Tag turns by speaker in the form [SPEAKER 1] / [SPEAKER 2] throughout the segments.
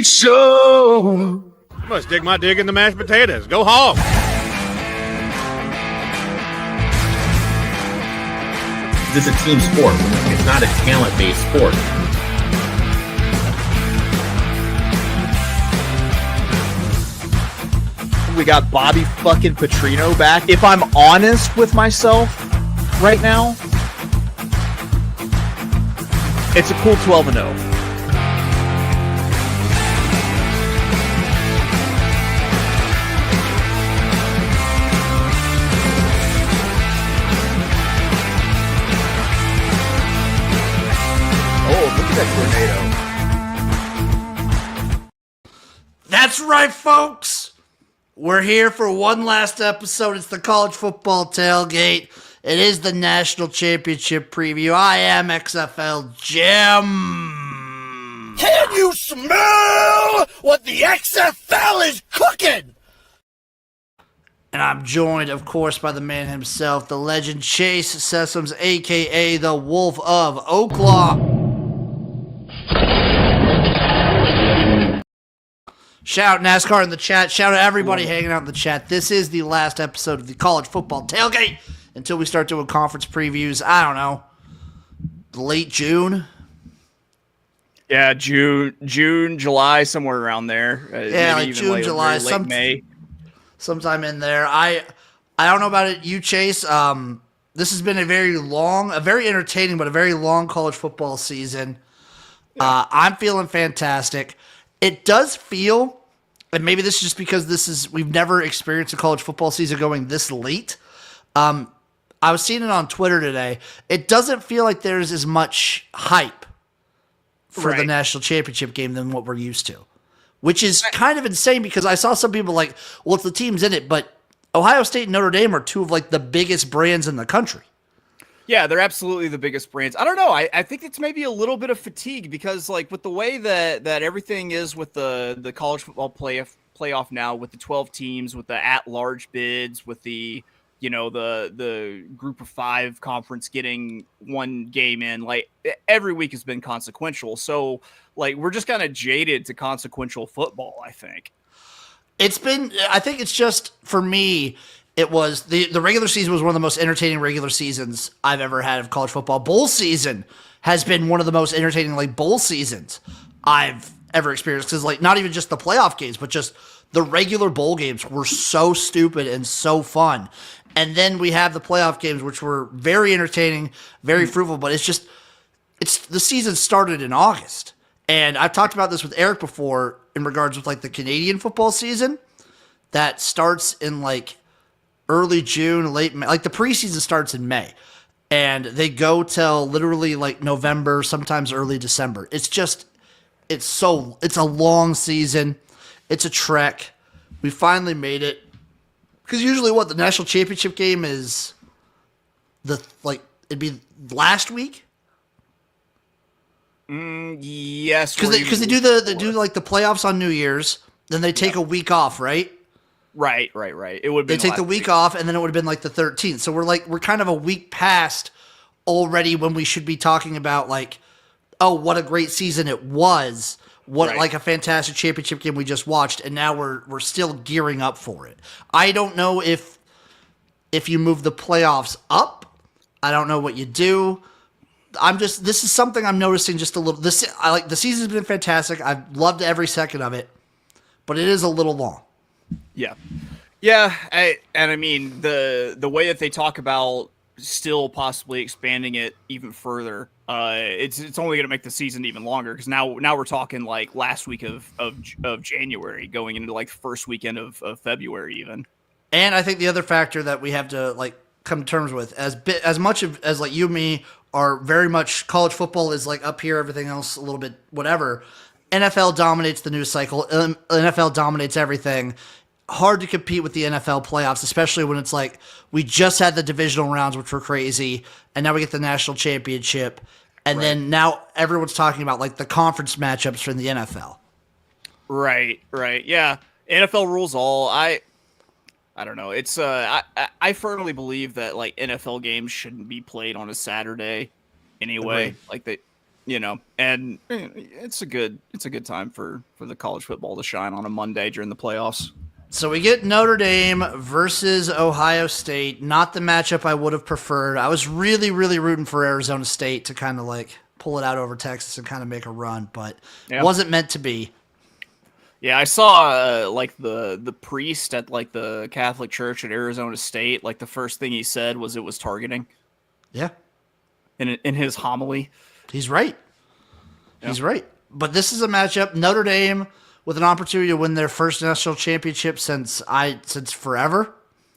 [SPEAKER 1] Big Show.
[SPEAKER 2] I must dig my dig in the mashed potatoes. Go hog.
[SPEAKER 3] It's a team sport. It's not a talent-based sport.
[SPEAKER 4] We got Bobby fucking Petrino back. If I'm honest with myself right now, it's a cool 12-0.
[SPEAKER 5] That's right, folks. We're here for one last episode. It's the college football tailgate. It is the national championship preview. I am XFL Jim.
[SPEAKER 6] Can you smell what the XFL is cooking?
[SPEAKER 5] And I'm joined, of course, by the man himself, the legend Chase Sessoms, a.k.a. the Wolf of Oaklaw. Shout out NASCAR in the chat. Shout out everybody hanging out in the chat. This is the last episode of the college football tailgate until we start doing conference previews. I don't know, late June.
[SPEAKER 4] Yeah, June, July, somewhere around there.
[SPEAKER 5] Yeah, like June, July,
[SPEAKER 4] late May,
[SPEAKER 5] sometime in there. I don't know about it. You, Chase. This has been a very entertaining, but a very long college football season. Yeah. I'm feeling fantastic. It does feel, and maybe this is just because we've never experienced a college football season going this late. I was seeing it on Twitter today. It doesn't feel like there's as much hype for the national championship game than what we're used to, which is kind of insane because I saw some people like, well, it's the teams in it, but Ohio State and Notre Dame are two of like the biggest brands in the country.
[SPEAKER 4] Yeah, they're absolutely the biggest brands. I don't know. I think it's maybe a little bit of fatigue because, like, with the way that everything is with the college football playoff now, with the 12 teams, with the at-large bids, with the the group of 5 conference getting one game in, like every week has been consequential. So, like, we're just kind of jaded to consequential football, I think.
[SPEAKER 5] I think it's just, for me, it was the regular season was one of the most entertaining regular seasons I've ever had of college football. Bowl season has been one of the most entertaining bowl seasons I've ever experienced because not even just the playoff games, but just the regular bowl games were so stupid and so fun. And then we have the playoff games, which were very entertaining, very fruitful. But the season started in August, and I've talked about this with Eric before in regards with the Canadian football season that starts in early June, late May. The preseason starts in May, and they go till literally November, sometimes early December. It's a long season. It's a trek. We finally made it. Because usually the national championship game is it'd be last week.
[SPEAKER 4] Yes.
[SPEAKER 5] Because they do the playoffs on New Year's, then they take a week off, right?
[SPEAKER 4] Right. It would be.
[SPEAKER 5] They take the week off, and then it would have been the 13th. So we're kind of a week past already when we should be talking about oh, what a great season it was. What a fantastic championship game we just watched, and now we're still gearing up for it. I don't know if you move the playoffs up. I don't know what you do. This is something I'm noticing just a little. The season's been fantastic. I've loved every second of it, but it is a little long.
[SPEAKER 4] Yeah. I mean the way that they talk about still possibly expanding it even further, it's only going to make the season even longer because now we're talking last week of January going into the first weekend of February even.
[SPEAKER 5] And I think the other factor that we have to come to terms with as much as you and me are very much college football is up here, everything else a little bit whatever. NFL dominates the news cycle. NFL dominates everything. Hard to compete with the NFL playoffs, especially when it's we just had the divisional rounds, which were crazy, and now we get the national championship, and then now everyone's talking about the conference matchups from the NFL.
[SPEAKER 4] Right, yeah. NFL rules all. I don't know. It's I firmly believe that NFL games shouldn't be played on a Saturday anyway.
[SPEAKER 5] Agreed.
[SPEAKER 4] and it's a good time for the college football to shine on a Monday during the playoffs.
[SPEAKER 5] So we get Notre Dame versus Ohio State. Not the matchup I would have preferred. I was really, really rooting for Arizona State to kind of like pull it out over Texas and kind of make a run, but it wasn't meant to be.
[SPEAKER 4] Yeah, I saw like the priest at like the Catholic Church at Arizona State. Like the first thing he said was it was targeting.
[SPEAKER 5] Yeah,
[SPEAKER 4] in his homily,
[SPEAKER 5] he's right. He's right. But this is a matchup. Notre Dame with an opportunity to win their first national championship since forever.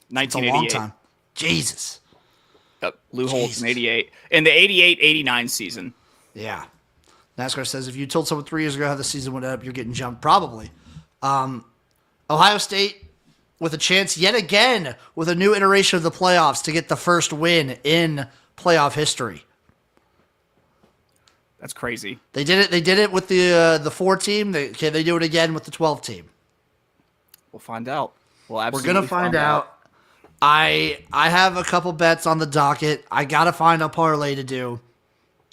[SPEAKER 4] 1988.
[SPEAKER 5] It's a long time. Jesus.
[SPEAKER 4] Yep, Lou Holtz in 88. In the 88-89 season.
[SPEAKER 5] Yeah. NASCAR says if you told someone 3 years ago how the season would end up, you're getting jumped. Probably. Ohio State with a chance yet again with a new iteration of the playoffs to get the first win in playoff history.
[SPEAKER 4] That's crazy.
[SPEAKER 5] They did it. They did it with the 4 team. Can they do it again with the 12 team?
[SPEAKER 4] We'll find out. We're
[SPEAKER 5] gonna find out. I have a couple bets on the docket. I gotta find a parlay to do.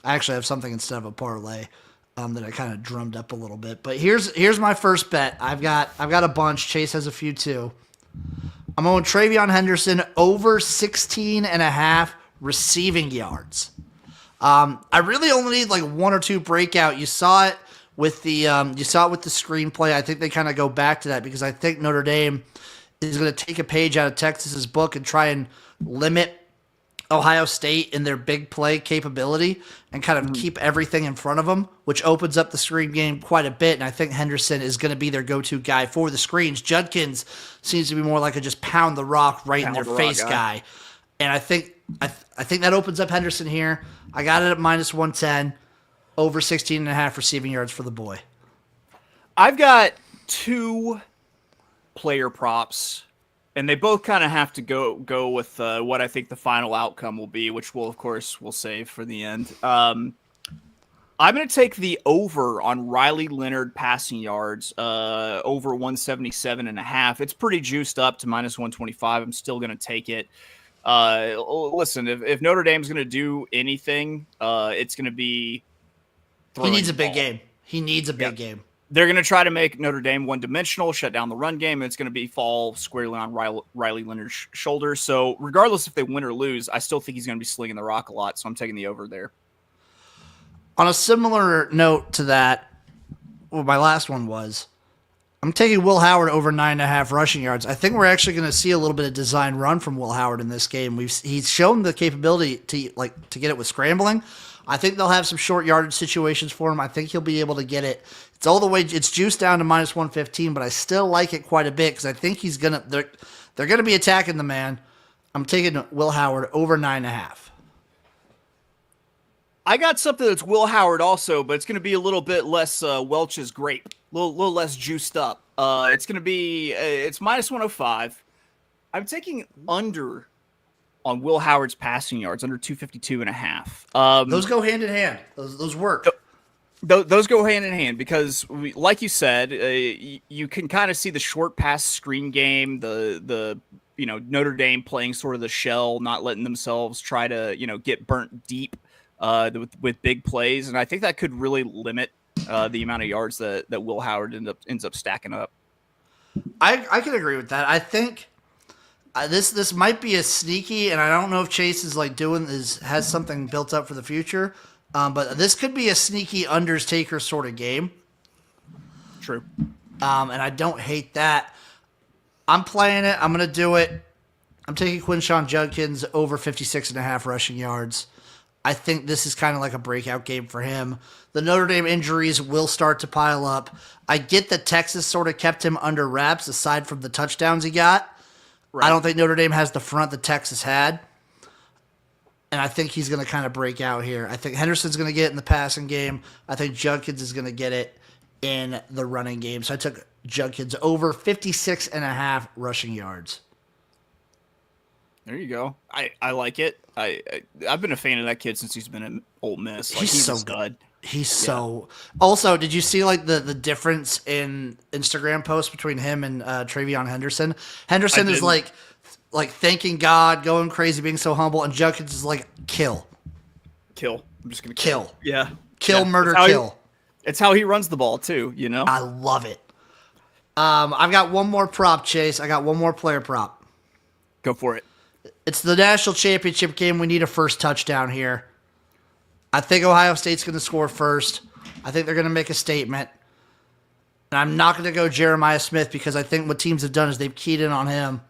[SPEAKER 5] I actually have something instead of a parlay that I kind of drummed up a little bit. But here's my first bet. I've got a bunch. Chase has a few too. I'm going Travion Henderson over 16.5 receiving yards. I really only need like 1 or 2 breakout. You saw it with the screenplay. I think they kind of go back to that because I think Notre Dame is going to take a page out of Texas's book and try and limit Ohio State in their big play capability and kind of keep everything in front of them, which opens up the screen game quite a bit. And I think Henderson is going to be their go-to guy for the screens. Judkins seems to be more like a just pound the rock right in their face guy. And I think that opens up Henderson here. I got it at minus 110, over 16.5 receiving yards for the boy.
[SPEAKER 4] I've got 2 player props, and they both kind of have to go with what I think the final outcome will be, which we'll save for the end. I'm going to take the over on Riley Leonard passing yards, over 177.5. It's pretty juiced up to minus 125. I'm still going to take it. Listen, if Notre Dame's going to do anything, it's going to be
[SPEAKER 5] he needs a big game. He needs a big game.
[SPEAKER 4] They're going to try to make Notre Dame one-dimensional, shut down the run game, and it's going to fall squarely on Riley Leonard's shoulders. So regardless if they win or lose, I still think he's going to be slinging the rock a lot, so I'm taking the over there.
[SPEAKER 5] On a similar note to that, well, my last one was, I'm taking Will Howard over 9.5 rushing yards. I think we're actually going to see a little bit of design run from Will Howard in this game. He's shown the capability to get it with scrambling. I think they'll have some short yardage situations for him. I think he'll be able to get it. It's all the way. It's juiced down to minus 115, but I still like it quite a bit because I think they're gonna be attacking the man. I'm taking Will Howard over 9.5.
[SPEAKER 4] I got something that's Will Howard also, but it's going to be a little bit less Welch's grape, a little less juiced up. It's going to be it's minus 105. I'm taking under on Will Howard's passing yards, under 252.5.
[SPEAKER 5] Those go hand in hand. Those work.
[SPEAKER 4] Those go hand in hand because, like you said, you can kind of see the short pass screen game, the Notre Dame playing sort of the shell, not letting themselves try to get burnt deep with big plays, and I think that could really limit the amount of yards that Will Howard ends up stacking up.
[SPEAKER 5] I can agree with that. I think this might be a sneaky, and I don't know if Chase is has something built up for the future. But this could be a sneaky unders taker sort of game.
[SPEAKER 4] True.
[SPEAKER 5] And I don't hate that. I'm playing it. I'm going to do it. I'm taking Quinshawn Judkins over 56.5 rushing yards. I think this is kind of like a breakout game for him. The Notre Dame injuries will start to pile up. I get that Texas sort of kept him under wraps aside from the touchdowns he got. Right. I don't think Notre Dame has the front that Texas had. And I think he's going to kind of break out here. I think Henderson's going to get it in the passing game. I think Judkins is going to get it in the running game. So I took Judkins over 56.5 rushing yards.
[SPEAKER 4] There you go. I like it. I've been a fan of that kid since he's been at Ole Miss.
[SPEAKER 5] He's so good. He's so. Also, did you see the difference in Instagram posts between him and Travion Henderson? Henderson is like thanking God, going crazy, being so humble, and Judkins is like, kill.
[SPEAKER 4] I'm just gonna
[SPEAKER 5] kill.
[SPEAKER 4] Yeah.
[SPEAKER 5] Kill, murder,
[SPEAKER 4] it's
[SPEAKER 5] kill.
[SPEAKER 4] It's how he runs the ball too, you know?
[SPEAKER 5] I love it. I've got one more prop, Chase. I got one more player prop.
[SPEAKER 4] Go for it.
[SPEAKER 5] It's the national championship game. We need a first touchdown here. I think Ohio State's going to score first. I think they're going to make a statement. And I'm not going to go Jeremiah Smith because I think what teams have done is they've keyed in on him.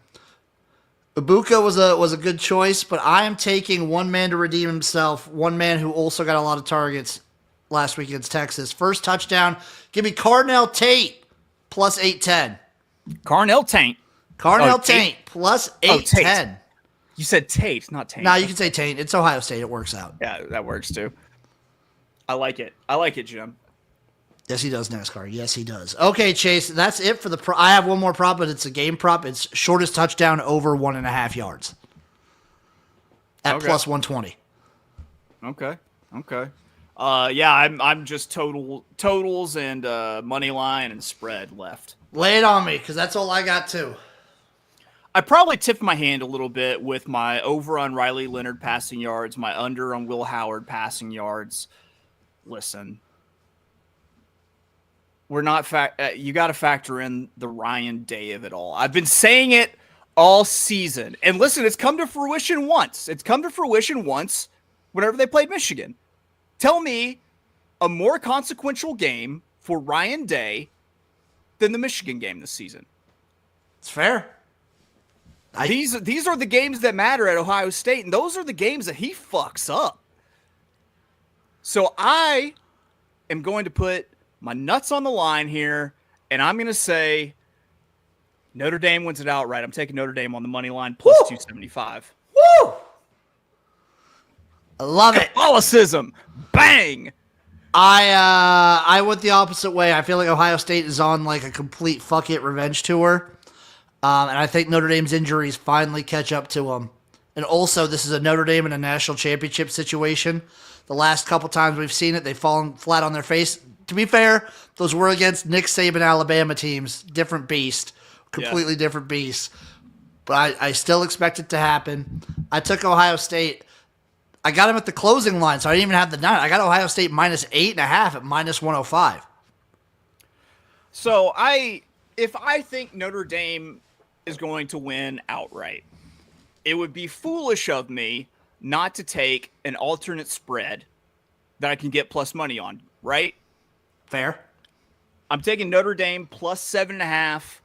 [SPEAKER 5] Ibuka was a good choice, but I am taking one man to redeem himself, one man who also got a lot of targets last week against Texas. First touchdown, give me Carnell Tate plus 810.
[SPEAKER 4] Carnell Tate.
[SPEAKER 5] Carnell Tate plus 810.
[SPEAKER 4] You said Tate, not Tate.
[SPEAKER 5] No, you can say Tate. It's Ohio State. It works out.
[SPEAKER 4] Yeah, that works too. I like it. I like it, Jim.
[SPEAKER 5] Yes, he does, NASCAR. Yes, he does. Okay, Chase, that's it for the I have one more prop, but it's a game prop. It's shortest touchdown over 1.5 yards at plus 120.
[SPEAKER 4] Okay. Yeah, I'm just totals and money line and spread left.
[SPEAKER 5] Lay it on me, because that's all I got too.
[SPEAKER 4] I probably tipped my hand a little bit with my over on Riley Leonard passing yards, my under on Will Howard passing yards. Listen, we're not you got to factor in the Ryan Day of it all. I've been saying it all season. And listen, it's come to fruition once. Whenever they played Michigan. Tell me a more consequential game for Ryan Day than the Michigan game this season.
[SPEAKER 5] It's fair.
[SPEAKER 4] These are the games that matter at Ohio State, and those are the games that he fucks up. So I am going to put my nuts on the line here, and I'm going to say Notre Dame wins it outright. I'm taking Notre Dame on the money line plus 275.
[SPEAKER 5] Woo! I love it.
[SPEAKER 4] Catholicism. Bang!
[SPEAKER 5] I went the opposite way. I feel like Ohio State is on like a complete fuck it revenge tour. And I think Notre Dame's injuries finally catch up to them. And also, this is a Notre Dame in a national championship situation. The last couple times we've seen it, they've fallen flat on their face. To be fair, those were against Nick Saban Alabama teams. Different beast. Completely different beast. But I still expect it to happen. I took Ohio State. I got him at the closing line, so I didn't even have the 9. I got Ohio State minus 8.5 at minus 105.
[SPEAKER 4] So if I think Notre Dame is going to win outright, it would be foolish of me not to take an alternate spread that I can get plus money on, right?
[SPEAKER 5] Fair.
[SPEAKER 4] I'm taking Notre Dame plus 7.5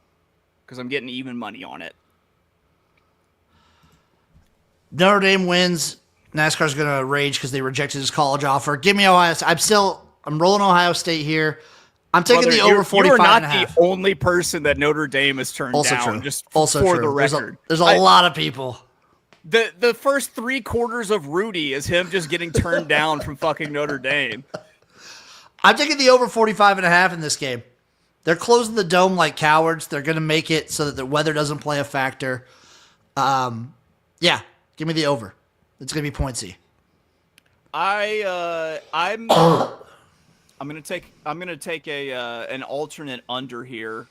[SPEAKER 4] because I'm getting even money on it.
[SPEAKER 5] Notre Dame wins. NASCAR's going to rage because they rejected his college offer. Give me Ohio State. I'm rolling Ohio State here. I'm taking the over 45
[SPEAKER 4] You're not
[SPEAKER 5] and a half.
[SPEAKER 4] the only person that Notre Dame has turned
[SPEAKER 5] Also
[SPEAKER 4] down.
[SPEAKER 5] true.
[SPEAKER 4] Just
[SPEAKER 5] Also
[SPEAKER 4] for
[SPEAKER 5] true.
[SPEAKER 4] the record,
[SPEAKER 5] There's a lot of people.
[SPEAKER 4] The first 3 quarters of Rudy is him just getting turned down from fucking Notre Dame.
[SPEAKER 5] I'm taking the over 45 and a half in this game. They're closing the dome like cowards. They're going to make it so that the weather doesn't play a factor. Yeah, give me the over. It's going to be pointsy.
[SPEAKER 4] I'm gonna take an alternate under here,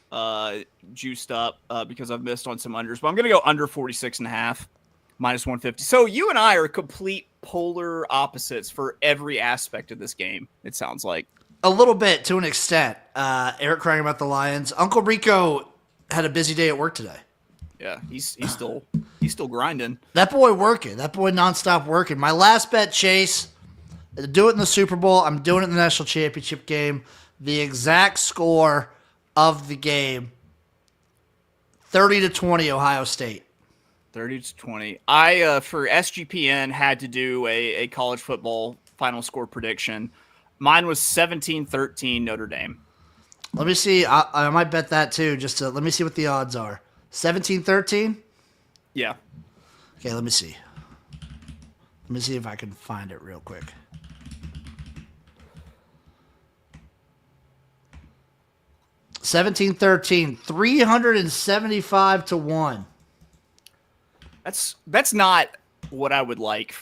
[SPEAKER 4] juiced up because I've missed on some unders, but I'm gonna go under 46.5, minus 150. So you and I are complete polar opposites for every aspect of this game. It sounds like
[SPEAKER 5] A little bit to an extent. Eric crying about the Lions. Uncle Rico had a busy day at work today.
[SPEAKER 4] yeah, he's still grinding.
[SPEAKER 5] That boy working. That boy nonstop working. My last bet, Chase. Do it in the Super Bowl. I'm doing it in the national championship game. The exact score of the game: 30-20, Ohio State.
[SPEAKER 4] 30-20. I for SGPN had to do a college football final score prediction. Mine was 17-13 Notre Dame.
[SPEAKER 5] Let me see. I might bet that too. Let me see what the odds are. 17-13.
[SPEAKER 4] Yeah.
[SPEAKER 5] Okay, let me see. Let me see if I can find it real quick. $17-13, 375-1.
[SPEAKER 4] That's not what I would like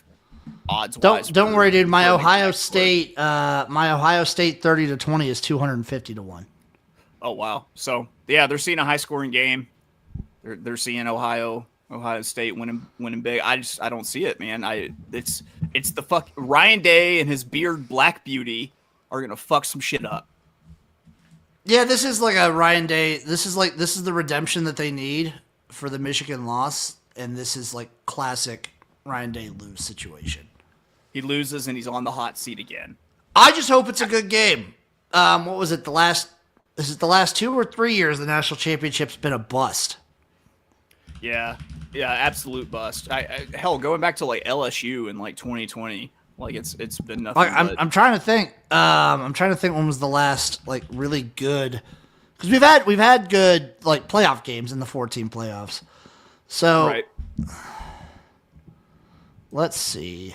[SPEAKER 4] odds wise.
[SPEAKER 5] Don't worry, dude. My Ohio State 30-20 is 250-1.
[SPEAKER 4] Oh wow. So yeah, they're seeing a high scoring game. They're seeing Ohio State winning big. I don't see it, man. It's the fuck Ryan Day and his beard Black Beauty are gonna fuck some shit up.
[SPEAKER 5] Yeah, this is like a Ryan Day. This is the redemption that they need for the Michigan loss, and this is like classic Ryan Day lose situation.
[SPEAKER 4] He loses and he's on the hot seat again.
[SPEAKER 5] I just hope it's a good game. What was it? Is it the last 2 or 3 years the national championship's been a bust?
[SPEAKER 4] Yeah, absolute bust. Hell, going back to like LSU in like 2020, like it's been nothing.
[SPEAKER 5] I'm trying to think. I'm trying to think when was the last like really good, because we've had good like playoff games in the 14 playoffs. So
[SPEAKER 4] right.
[SPEAKER 5] Let's see.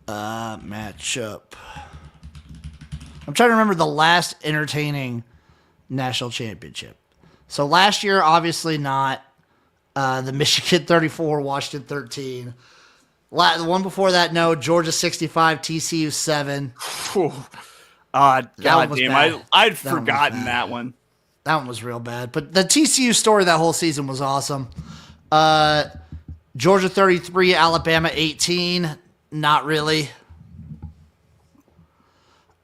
[SPEAKER 5] Matchup. I'm trying to remember the last entertaining national championship. So last year, obviously not. The Michigan 34, Washington 13. The one before that, no. Georgia 65, TCU 7.
[SPEAKER 4] God damn,
[SPEAKER 5] bad.
[SPEAKER 4] I'd forgotten that one.
[SPEAKER 5] That one was real bad. But the TCU story that whole season was awesome. Georgia 33, Alabama 18. Not really.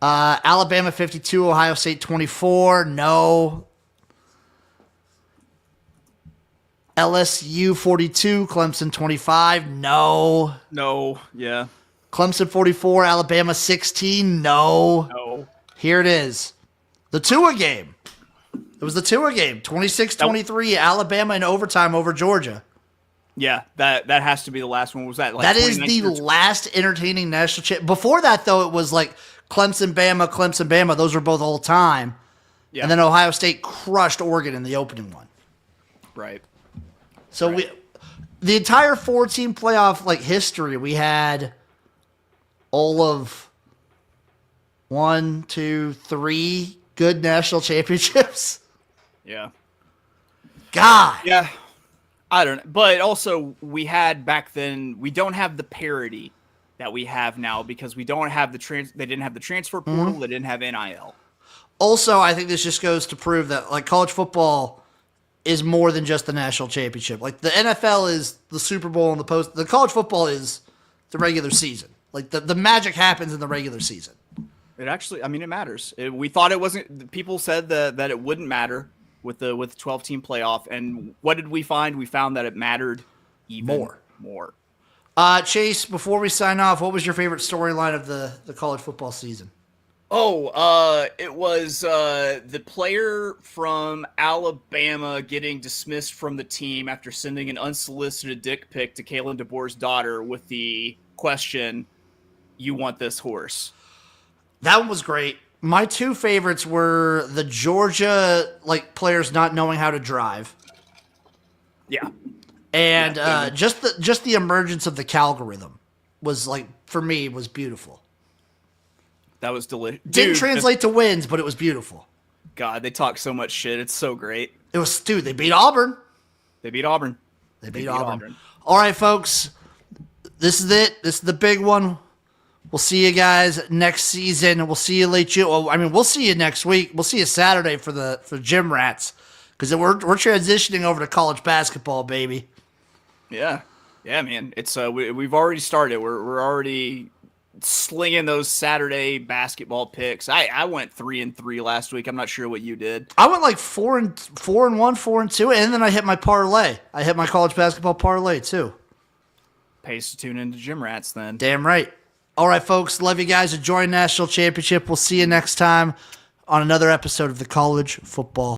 [SPEAKER 5] Alabama 52, Ohio State 24. No. LSU 42, Clemson 25. No.
[SPEAKER 4] No. Yeah.
[SPEAKER 5] Clemson 44, Alabama 16. No.
[SPEAKER 4] No.
[SPEAKER 5] Here it is. The Tua game. It was the Tua game. 26-23, Alabama in overtime over Georgia.
[SPEAKER 4] Yeah, that has to be the last one. Was that like
[SPEAKER 5] that is the last entertaining national championship? Before that, though, it was like Clemson, Bama. Those were both all time.
[SPEAKER 4] Yeah.
[SPEAKER 5] And then Ohio State crushed Oregon in the opening one.
[SPEAKER 4] Right.
[SPEAKER 5] So the entire 4-team playoff like history, we had all of 1, 2, 3 good national championships.
[SPEAKER 4] Yeah.
[SPEAKER 5] God.
[SPEAKER 4] Yeah. I don't know. But also we had back then, we don't have the parity that we have now because we don't have they didn't have the transfer portal, they didn't have NIL.
[SPEAKER 5] Also, I think this just goes to prove that like college football is more than just the national championship. Like the NFL is the Super Bowl and the college football is the regular season. Like the magic happens in the regular season.
[SPEAKER 4] It actually, I mean, it matters. We thought it wasn't. People said that it wouldn't matter with the 12-team playoff, and what did we find? We found that it mattered even more.
[SPEAKER 5] Chase, before we sign off, what was your favorite storyline of the college football season?
[SPEAKER 4] Oh, it was the player from Alabama getting dismissed from the team after sending an unsolicited dick pic to Kalen DeBoer's daughter with the question, "You want this horse?"
[SPEAKER 5] That one was great. My 2 favorites were the Georgia like players not knowing how to drive.
[SPEAKER 4] Yeah.
[SPEAKER 5] And just the emergence of the Calgorithm was like, for me, was beautiful.
[SPEAKER 4] That was delicious.
[SPEAKER 5] Didn't translate to wins, but it was beautiful.
[SPEAKER 4] God, they talk so much shit. It's so great.
[SPEAKER 5] It was, dude, they beat Auburn.
[SPEAKER 4] They beat Auburn.
[SPEAKER 5] They beat Auburn. All right, folks. This is it. This is the big one. We'll see you guys next season. We'll see you late June. Well, I mean, we'll see you next week. We'll see you Saturday for Gym Rats because we're transitioning over to college basketball, baby.
[SPEAKER 4] Yeah, man. It's we've already started. We're already slinging those Saturday basketball picks. I went 3-3 last week. I'm not sure what you did.
[SPEAKER 5] I went like 4-1, 4-2, and then I hit my parlay. I hit my college basketball parlay too.
[SPEAKER 4] Pays to tune into Gym Rats then.
[SPEAKER 5] Damn right. All right, folks. Love you guys. Enjoy National Championship. We'll see you next time on another episode of the College Football